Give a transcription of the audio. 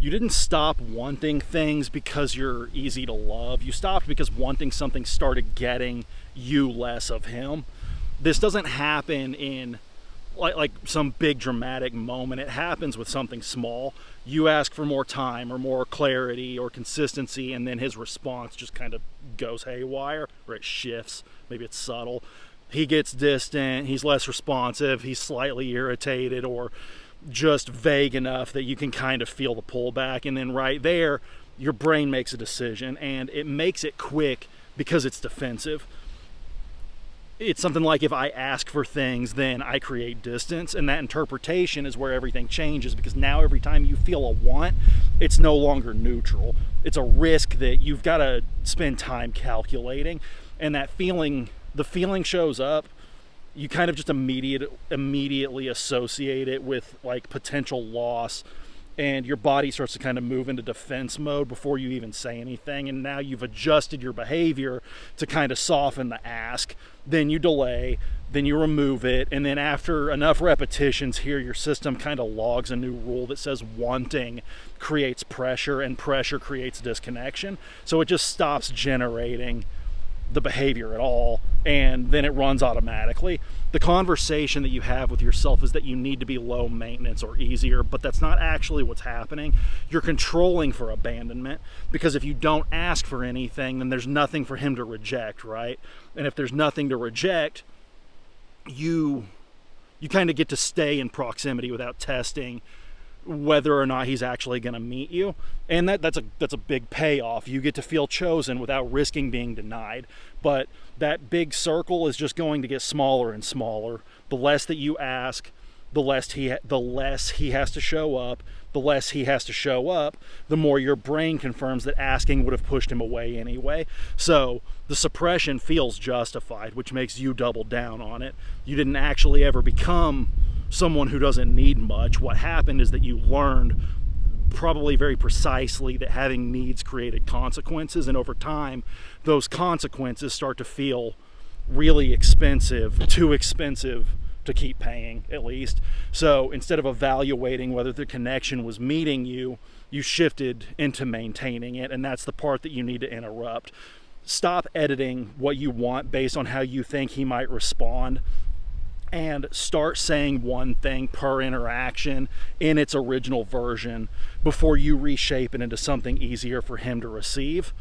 you didn't stop wanting things because you're easy to love. You stopped because wanting something started getting you less of him. This doesn't happen in like some big dramatic moment. It happens with something small. You ask for more time or more clarity or consistency, and then his response just kind of goes haywire, or it shifts. Maybe it's subtle. He gets distant, he's less responsive, he's slightly irritated, or just vague enough that you can kind of feel the pullback. And then right there, your brain makes a decision, and it makes it quick because it's defensive. It's something like, if I ask for things, then I create distance, and that interpretation is where everything changes, because now every time you feel a want, it's no longer neutral. It's a risk that you've got to spend time calculating, and that feeling, the feeling shows up. You kind of just immediately associate it with like potential loss, and your body starts to kind of move into defense mode before you even say anything. And now you've adjusted your behavior to kind of soften the ask. Then you delay, then you remove it, and then after enough repetitions here, your system kind of logs a new rule that says wanting creates pressure, and pressure creates disconnection. So it just stops generating the behavior at all, and then it runs automatically. The conversation that you have with yourself is that you need to be low maintenance or easier, but that's not actually what's happening. You're controlling for abandonment, because if you don't ask for anything, then there's nothing for him to reject, right? And if there's nothing to reject, you kind of get to stay in proximity without testing whether or not he's actually going to meet you. And that's a big payoff. You get to feel chosen without risking being denied. But that big circle is just going to get smaller and smaller. The less that you ask, the less he has to show up. The less he has to show up, the more your brain confirms that asking would have pushed him away anyway. So the suppression feels justified, which makes you double down on it. You didn't actually ever become someone who doesn't need much. What happened is that you learned, probably very precisely, that having needs created consequences, and over time those consequences start to feel really expensive, too expensive to keep paying, at least. So instead of evaluating whether the connection was meeting you, you shifted into maintaining it, and that's the part that you need to interrupt. Stop editing what you want based on how you think he might respond, and start saying one thing per interaction in its original version before you reshape it into something easier for him to receive.